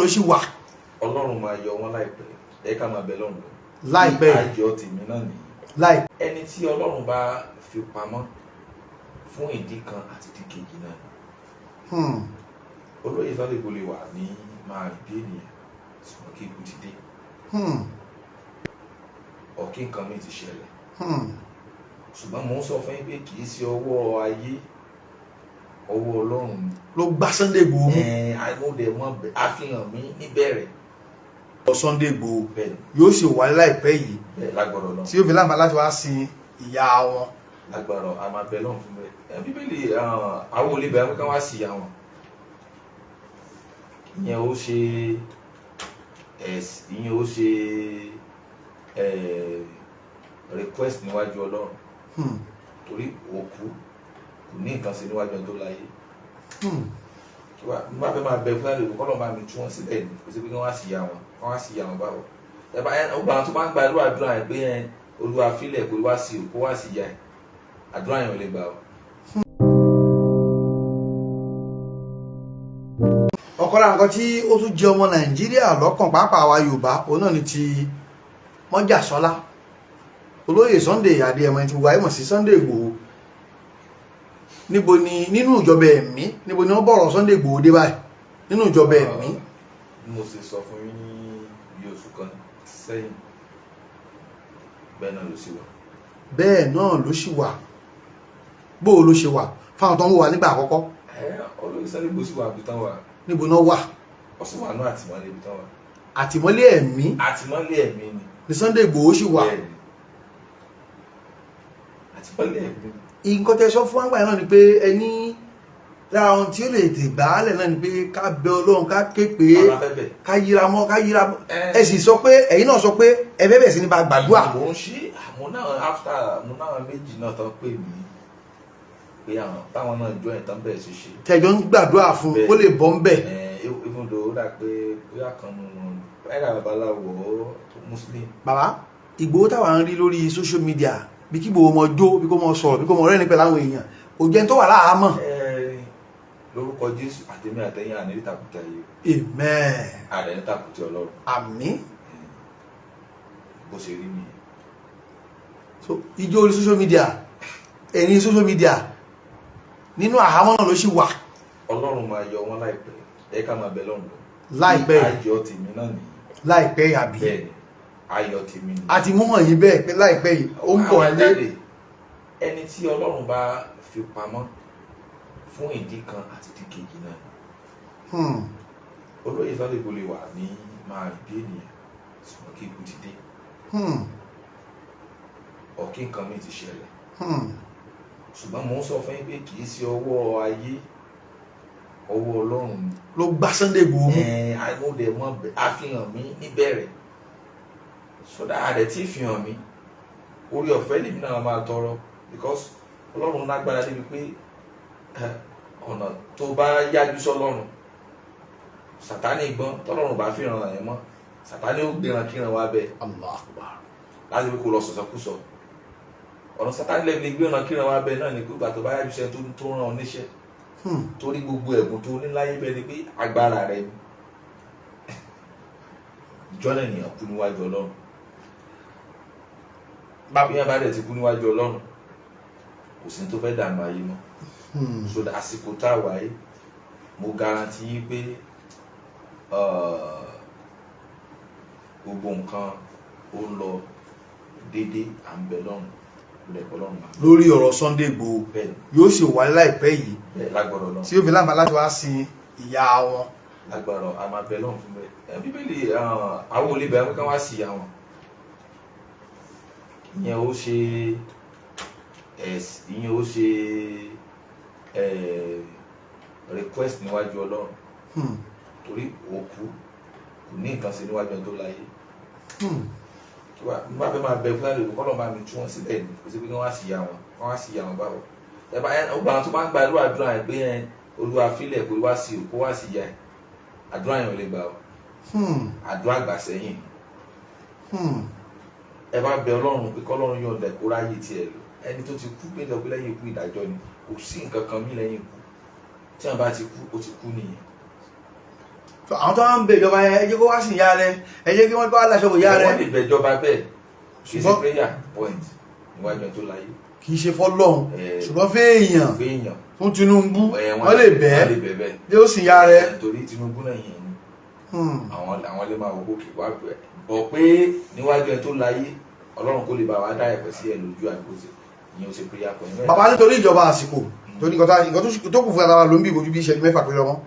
ló sì wà. Ọlọ́run máa yọ wọn láìpẹ́ ẹ ká máa bẹ lọ́run láìpẹ́ ayọ̀ tèmi náà nìyí. láìpẹ́. ẹni tí Ọlọ́run bá fi pamọ́ fún ìdí kan àti ìdí kejì náà. Olóyè Sunday Ìgbòho lè wà ní máa rí bí ènìyàn ṣùgbọ́n kí ikú ti dé. Ọ̀kí nǹkan mi ti ṣẹlẹ̀. Ṣùgbọ́n mò ń sọ fún yín pé kì í ṣe ọwọ́ ayé ọwọ́ Ọlọ́run ló gbá Sunday Ìgbòho mú. àìmọ̀dẹ̀ mọ́ àfihàn mi níbẹ̀rẹ̀. Sunday Ìgbòho yóò sì wáyé láìpẹ́ yìí lágbọ̀rọ̀ lọ tí yóò fi láǹfà láti wá sin ìyá wọn. lágbọ̀rọ̀ a máa bẹ lọ́run fún bẹ́ẹ̀. Bíbélì àwọn olè bẹ̀rẹ̀ ká wá sí ìyá wọn. ìyẹn ó ṣe request níwájú Ọlọ́run torí òkú kò ní nǹkan ṣe níwájú ẹni tó láyé. Mo bá fẹ́ máa bẹ fúlàní òkú kọ́lọ́ máa mi tú wọn sílẹ̀ ní kò sí pé kí wọ́n wá sí ìyá wọn báwo. Ọgbà tó máa ń gba àdúrà yẹn pé Olúwa fílẹ̀ kó wá sí òkú wá sí ìyá ẹ̀ àdúrà yẹn ò lè gbà ọ́. ọ̀kan lára nǹkan tí ó tún jẹ́ ọmọ Nàìjíríà lọ́kàn pàápàá wa Yorùbá òun náà ni ti Mọ́jàsọ́lá olóyè Sunday Adéyẹmọ ti wáyé mọ̀ sí Sunday Ìgbòho. Níbo ni nínú ìjọba ẹ̀mí níbo ni wọ́n bọ̀rọ̀ Sunday Ìgbòho dé báyìí nínú ìjọba ẹ̀mí. Mo sì sọ fún yín ní bí oṣù kan sẹ́yìn bẹ́ẹ̀ náà ló sì wà. bẹ́ẹ̀ náà ló sì wà. bó o ló ṣe wà fáwọn tó ń wò wá nígbà àkọ́kọ́. Olóyè Sunday Ìgbòho sì wà bí tán wà. níbo náà wà. ó sì wà ní àtìmọ́lé bí tán wà. àtìmọ́lé ẹ̀mí. àtìmọ́lé ẹ̀mí ni Sunday Ìgbòho sì wà. àtìmọ́lé ẹ̀mí. nǹkan tẹ́ sọ fún àgbà náà ni pé ẹni lára ohun tí ó lè tè gbàálẹ̀ náà ni pé ká bẹ Ọlọ́run ká ké pé ká yíra mọ́ ẹ sì sọ pé ẹ̀yin náà sọ pé ẹ fẹ́ bẹ̀rẹ̀ sí ní bá gbàdúrà. mo ń ṣe àmọ́ náà méjì náà tán pè mí pé àwọn táwọn náà jọ ẹ̀ tán bẹ̀rẹ̀ sí ṣe. tẹ̀jọ ń gbàdúrà fún kó lè bọ́ ń bẹ̀. ibùdó ó dà pé bóyá kan nù ẹ̀rọ babaláwo muslim. bàbá Ìgbòho táwa ń rí lórí social media bí kí Ìgbòho mọ jó bí kò mọ sọ̀rọ̀ bí kò mọ rẹ́ni pẹ̀lú àwọn èèyàn òjẹ́ tó wà láàámọ̀. Lórúkọ Jésù àtẹ̀mí àtẹ̀yìn àní ìtàkùtì ayé. Amen. àrẹ ìtàkùtì Ọlọ́run. Àmín. bó ṣe rí nìyẹn. so ijó orí social media ẹ̀yìn social media nínú àhámọ́ náà ló sì wà. Ọlọ́run máa yọ wọn láìpẹ́ ẹ ká máa bẹ lọ́run. láìpẹ́ ayọ̀ tèmi náà nìyí. láìpẹ́ àbí. bẹ́ẹ̀ni ayọ̀ tèmi nìyí. a ti mú hàn yín bẹ́ẹ̀ pé láìpẹ́ yìí ó ń bọ̀ lé. ẹni tí Ọlọ́run bá fi pamọ́ fún ìdí kan àti ìdí kejì náà. Olóyè Sunday Ìgbòho lè wà ní máa rí bí ènìyàn ṣùgbọ́n kí ikú ti dé. Ọ̀kí nǹkan mi ti ṣẹlẹ̀. Ṣùgbọ́n mò ń sọ fún yín pé kì í ṣe ọwọ́ ayé ọwọ́ Ọlọ́run ló gbá Sunday Ìgbòho mú. àìmọ̀dẹ̀ mọ́ àfihàn mi níbẹ̀rẹ̀ sọdá àdẹ̀ tí fi hàn mí orí ọ̀fẹ́ lèmi náà máa tọrọ because Ọlọ́run lágbára débi pé ọ̀nà tó bá yájú sọ́lọ́run Sátánì gbọ́n tọ́lọ́run bá fi ràn ẹ̀ mọ́ Sátánì ó gbéran kíran wá bẹ́ẹ̀. Allahu Akbar. láti fi kó lọ sọ̀sọ̀kúsọ ọ̀nà Sátánì lẹ́bi gbéran kíran wá bẹ́ẹ̀ náà ni pé ìgbà tó bá yájú sẹ́ tó ràn ọ́ níṣẹ́ torí gbogbo ẹ̀bùn tó ní láyé bẹ́ẹ̀ ni pé agbára rẹ ni jọ́nà ènìyàn kú níwájú Ọlọ́run bábí yẹn bá dẹ̀ ti kú níwájú Ọlọ́run kò sí tó fẹ́ dànù ayé mọ́ so àsìkò tá a wà yìí mo garanti yín pé gbogbo nǹkan ó ń lọ déédéé à ń bẹ lọ́run lẹ́kọ̀ọ́ lọ́run máa. lórí ọ̀rọ̀ Sunday Ìgbòho yóò sì wáyé láìpẹ́ yìí lágbọ̀rọ̀ lọ tí yóò fi láǹfà láti wá sin ìyá wọn. lágbọ̀rọ̀ a máa bẹ lọ́run fún bẹ́ẹ̀. Bíbélì àwọn olè bẹ̀rẹ̀ ká wá sí ìyá wọn. ìyẹn ó ṣe request níwájú Ọlọ́run torí òkú kò ní nǹkan ṣe níwájú ẹni tó láyé. Mo bá fẹ́ máa bẹ fúlàní òkú kọ́lọ́ máa mi tú wọn sílẹ̀ ní kò sí pé kí wọ́n wá sí ìyá wọn báwo. ọgbà tó máa ń gba àdúrà yẹn pé Olúwa fílẹ̀ kó wá sí òkú wá sí ìyá ẹ̀ àdúrà yẹn ò lè gbà ọ́. àdúrà gbà sẹ́yìn. ẹ bá bẹ Ọlọ́run pé kọ́lọ́run yọ̀ǹda kó ráyè tiẹ̀ lò ẹni tó ti kú pé lọ pé lẹ́yìn ikú ìdájọ́ ni kò sí nǹkan kan mí lẹ́yìn ikú tí wọn bá ti kú ó ti kú nìyẹn. àwọn tó ń bẹ ìjọba yẹn ẹ jẹ́ kó wá sí ìyá rẹ ẹ jẹ́ kí wọ́n bá aláṣọ ìyá rẹ. wọ́n lè bẹ ìjọba bẹ́ẹ̀ kì í ṣe prayer point níwájú ẹ̀ tó láyé. kì í ṣe fọ́lọ́run ṣùgbọ́n fẹ́ẹ̀yàn fún Tinubu wọ́n lè bẹ́ẹ̀ bí ó sì ìyá rẹ. torí Tinubu náà yẹn ni àwọn lè máa wọ́pọ̀ kí wá bọ̀ pé níwájú ẹ̀ tó láyé Ọlọ́run kó lè bá wa dá ẹ̀pẹ́ sí ẹ̀ lójú àgbòsí ìyẹn ó ṣe prayer point. bàbá nítorí ìjọba àsìkò torí nǹkan tó kù fún àtàwọn ló ń bí ìbojú bí ìṣẹ́jú 6 péré wọn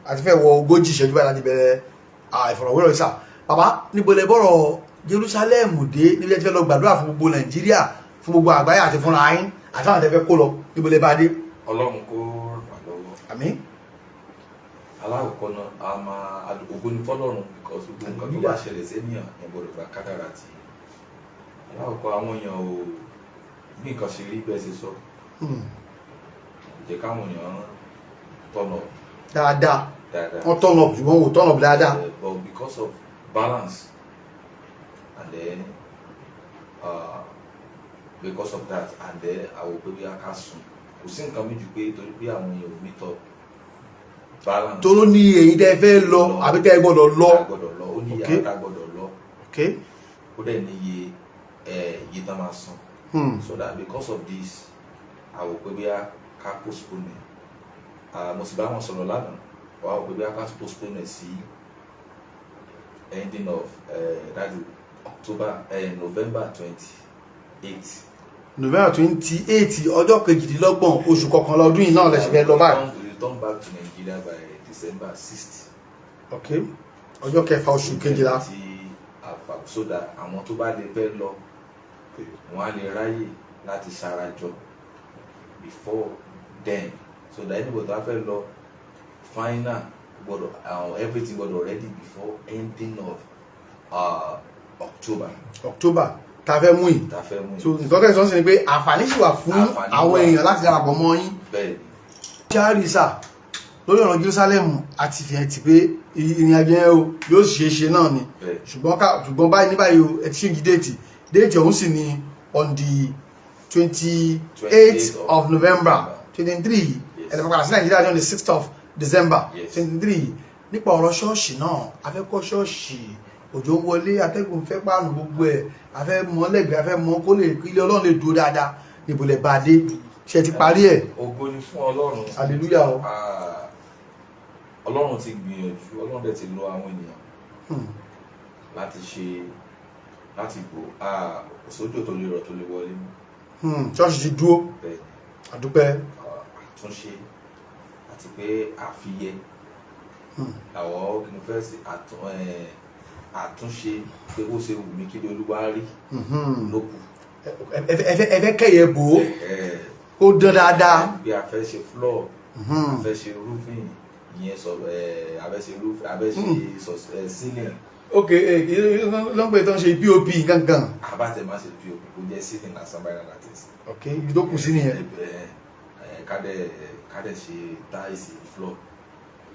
àti fẹ́ wọ 40 ìṣẹ́jú báyìí láti bẹ̀rẹ̀ ìfọ̀rọ̀wérọ̀ ìsà. bàbá níbo lẹ bọ́rọ̀ Jerusalem dé níbi ẹ ti fẹ́ lọ gbàdúrà fún gbogbo Nàìjíríà fún gbogbo àgbáyé àti fúnra yín àti àwọn àtẹ́fẹ́ kó lọ níbo lẹ bá dé. Ọlọ́run kó ràn wá lọ́wọ́. àmín. alákọ̀ọ́kọ́ náà a máa ògo ni fọ́lọ́run because gbogbo nǹkan tó bá ṣẹlẹ̀ sẹ́niyàn yẹn gbọ́dọ̀ gba kádàrá ti alákọ̀ọ́kọ́ àwọn èèyàn ò bí nǹkan ṣe rí bẹ́ẹ̀ ṣe sọ jẹ́ káwọn èèyàn tọ̀nà dáadáa wọ́n tọ̀nà ṣùgbọ́n wò tọ̀nà dáadáa. but because of balance and then because of that and then àwọn òpè bí a ká sùn kò sí nǹkan méjì pé torí pé àwọn èèyàn ò meet up balance. tó ló ní èyí tẹ́ fẹ́ lọ àbí tẹ́ gbọ́dọ̀ lọ. ó ní ìyá tá gbọ́dọ̀ lọ ó dẹ̀ ní iye tán máa san. So that because of this àwọn òpè bí a ká postpone mo sì bá wọn sọ̀rọ̀ lánàá wà ó pé bí a ká postpone sí ending of that is November 28. November 28 ọjọ́ kejìdínlọ́gbọ̀n oṣù kọkànlá ọdún yìí náà lẹ́sìn fẹ́ lọ báyìí. We return back to Nigeria by December 6th. Okay, ọjọ́ kẹfà oṣù kejìlá. So that àwọn tó bá lè fẹ́ lọ wọ́n á lè ráyè láti ṣarajọ before then so that anybody tó fẹ́ lọ final gbọ́dọ̀ everything gbọ́dọ̀ ready before ending of October ta fẹ́ mú yìí. So nǹkan kẹsàn-án sì ni pé àǹfààní sì wà fún àwọn èèyàn láti darapọ̀ mọ́ yín. charisa lórí ọ̀nà Jerusalem àti fìyàn ti pé ìrìn àjò yẹn o yóò ṣe é ṣe náà ni ṣùgbọ́n báyìí ní báyìí o ẹ ti ṣéǹjì déètì ọ̀hún sì ni on the 28th of November 23 ẹ̀dẹ̀ padà sí Nàìjíríà ní on the 6th of December 23 nípa ọ̀rọ̀ ṣọ́ọ̀ṣì náà a fẹ́ kọ́ ṣọ́ọ̀ṣì òjò ń wọlé atẹ́gùn fẹ́ pààrùn gbogbo ẹ̀ a fẹ́ mọ lẹ́gbẹ̀ẹ́ a fẹ́ mọ kó lè ilé Ọlọ́run lè dúró dáadáa níbo lẹ bá dé ṣe ti parí ẹ̀. ògo ni fún Ọlọ́run. hallelujah o. Ọlọ́run ti gbìyànjú Ọlọ́run dẹ̀ ti lo àwọn ènìyàn láti gbò sójú tó lè rọ̀ tó lè wọlé mú. ṣọ́ọ̀ṣì ti dúró àdúpẹ́. àtúnṣe àti pé àfiyẹ àwọn kìnnìfẹ́sì àtúnṣe pé ó ṣe wù mí kí ni Olúwa rí lókù. ẹ fẹ́ kẹ́yẹ bò ó kó dán dáadáa. bí a fẹ́ ṣe floor a fẹ́ ṣe roofing ìyẹn sọ a fẹ́ ṣe roof a fẹ́ ṣe ceiling. ok lọ́pọ̀ tó ń ṣe POP gangan. àbátẹ̀ máa ṣe POP kò jẹ́ ceiling lásán báyìí náà láti ṣe. ok ibi tó kù sí nìyẹn. kádẹ̀ ṣe táìsì floor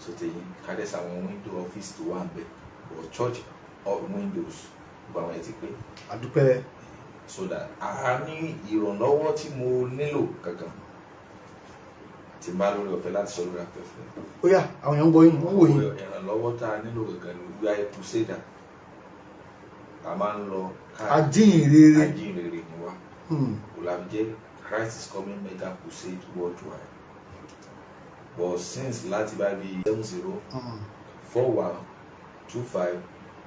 sotẹ̀yìn kádẹ̀ ṣe àwọn window office tó wà ń bẹ̀ or church windows gbogbo àwọn ẹ̀ ti pé. àdúpẹ́. so that a ní ìrànlọ́wọ́ tí mo nílò kankan tí n bá lórí ọ̀fẹ́ láti sọ lórí afẹ́fẹ́. ó yá àwọn èèyàn ń gbọ́ yín wọ́n wò yín. ìrànlọ́wọ́ tá a nílò kankan ni we are a crusader a máa ń lọ ajínrere ni wá kò láfi jẹ́ Christ is coming mega crusade worldwide but since láti bá bí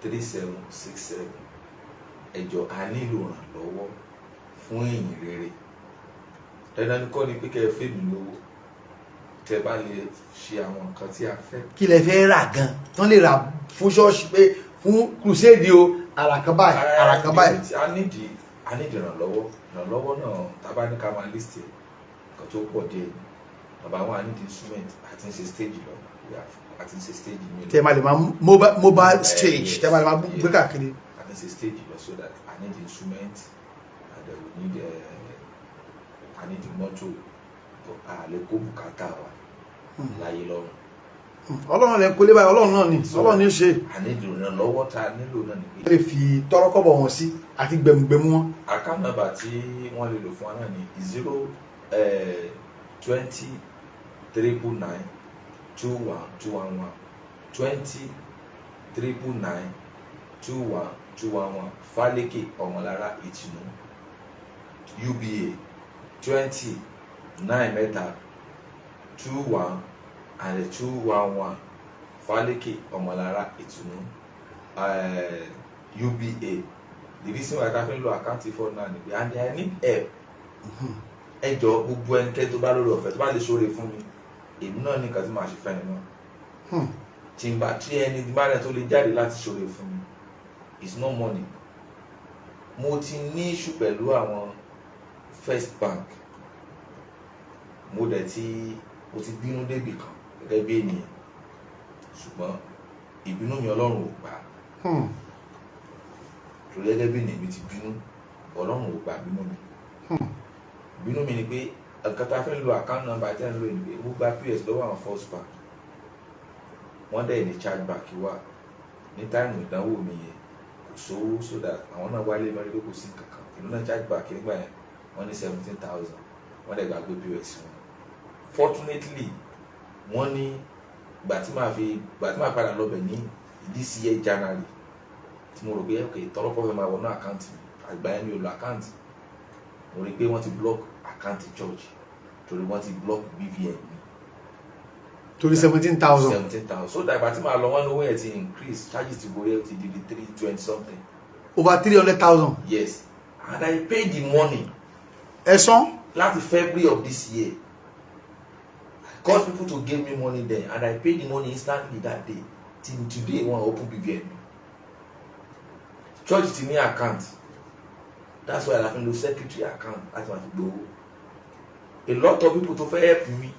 7041253767 ẹjọ a nílò ìrànlọ́wọ́ fún ìyìn rere dandan ni kọ́ ni pé kẹ́ ẹ fẹ́ mi lówó tẹ́ bá lè ṣe àwọn nǹkan tí a fẹ́. kí lẹ fẹ́ rà gan tán lè rà fún ṣọ́ọ̀ṣì pé fún crusade o àràkàn báyìí. a nídìí ìrànlọ́wọ́ náà tábà ní ká máa list nǹkan tó pọ̀ díẹ̀ bàbá wọn a nídìí instrument àti ń ṣe stage lọ àti ń ṣe stage mi. tẹ́ máa lè máa mobile stage tẹ́ máa lè máa gbé káàkiri. As a stage so that I need the instrument and we need I need the motor le kó bùkátà wa láyé lọ́run. Ọlọ́run lè kólé báyìí Ọlọ́run náà ni Ọlọ́run ní ṣe. a nílò ìrànlọ́wọ́ tá a nílò náà ni pé. lè fi tọ́rọ́kọ́bọ̀ wọn sí àti gbẹ̀mùgbẹ̀mù wọn. account number tí wọ́n lè lò fún wa náà ni 020 399 21211 20 999 Fálékè Ọmọlára Ìtùnú UBA 20 9 mẹ́ta 21 and 211 Fálékè Ọmọlára Ìtùnú UBA. The reason why I can't lo account for now ni and I need help. Ẹ jọ̀ọ́ gbogbo ẹnikẹ́ni tó bá lórí ọ̀fẹ́ tó bá lè ṣoore fún mi èmi náà ní nǹkan tí màá ṣe fẹ́ ẹni náà tí n bá tí ẹni bá rẹ̀ tó lè jáde láti ṣoore fún mi it's no money. Mo ti ní issue pẹ̀lú àwọn First Bank mo dẹ̀ ti bínú débì kan gẹ́gẹ́ bí ènìyàn ṣùgbọ́n ìbínú mi Ọlọ́run ò gbà torí gẹ́gẹ́ bí ènìyàn mi ti bínú Ọlọ́run ò gbà bínú mi. Bínú mi ni pé nǹkan tá a fẹ́ lo account number tí a ń lò ní pé mo gba PS lọ́wọ́ àwọn First Bank wọ́n dẹ̀ ní chargeback wà ní táìmù ìdánwò mi yẹn kò sówó so that àwọn náà wálé mẹ́rin pé kò sí kankan ìlú náà chargeback nígbà yẹn wọ́n ní 17,000 wọ́n dẹ̀ gbàgbé POS wọn. Fortunately wọ́n ní gbà tí màá padà lọ́bẹ̀ ní this year January tí mo rò pé ok tọ́lọ́pọ̀ fẹ́ máa wọnú àkáǹtì mi àgbà yẹn mi ò lo àkáǹtì mo rí pé wọ́n ti block àkáǹtì church torí wọ́n ti block BVN mi torí 17,000 so that ìgbà tí màá lọ wọ́n ní owó yẹn ti increase charges ti go here ti di 320 something over 300,000. yes and I paid the money ẹ̀sán láti February of this year. I called people to give me money then and I paid the money instantly that day till today wọ́n open BVN mi church ti ní account that's why I have no secretary account láti máa fi gbowó. A lot of people tó fẹ́ help me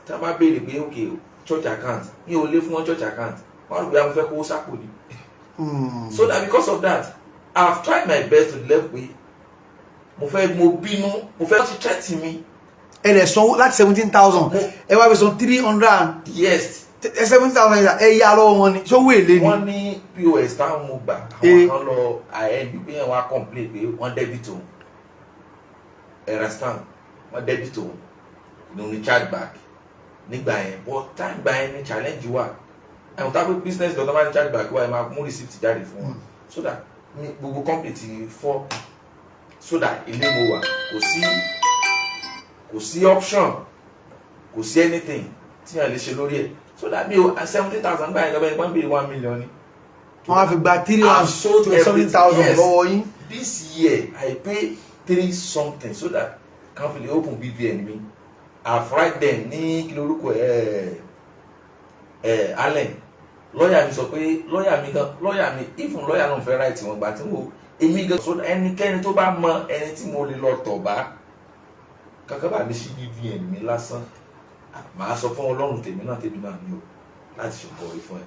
tá a bá béèrè pé okay church account mi ò lè fún wọn church account wọ́n rò pé àwọn fẹ́ kó sápò ni. So that because of that I have tried my best to left way mo bínú mo fẹ́ ti threaten mi. ẹ lè sanwó láti 17,000 ẹ wá fi san 300. yes 17,000 ẹ yá lọ́wọ́ wọn ni ṣó wé lé ni. wọ́n ní POS táwọn mo gbà àwọn kan lọ àyẹ̀bí pé wọ́n á complain pé wọ́n debit òun understand wọ́n debit òun ní chargeback nígbà yẹn but time gbà yẹn ní challenge wà ẹ̀wọ̀n tábí business lọ́dọ̀ máa ní chargeback wà ẹ̀ máa mú receipt jáde fún wọn so that gbogbo company ti fọ́ so that ilé mo wà kò sí option kò sí anything tí yàn lè ṣe lórí ẹ̀ so that mi ò 70,000 gbà yẹn lọ́bẹ̀ yẹn pọ́n bèrè 1 million ni. wọ́n á fi gba 370,000 lọ́wọ́ yín. This year I pay 3 something so that company open BVN mi I've write them ní kí lórúkọ Allen lọ́ọ̀yà mi sọ pé lọ́ọ̀yà mi even lọ́ọ̀yà náà fẹ́ write wọn gbà tí mo èmi gan so ẹnikẹ́ni tó bá mọ ẹni tí mo lè lọ tọ̀ bá kankan bá mi sí BVN mi lásán màá sọ fún Ọlọ́run tèmi náà ní o láti ṣe kọ̀wé fún ẹ.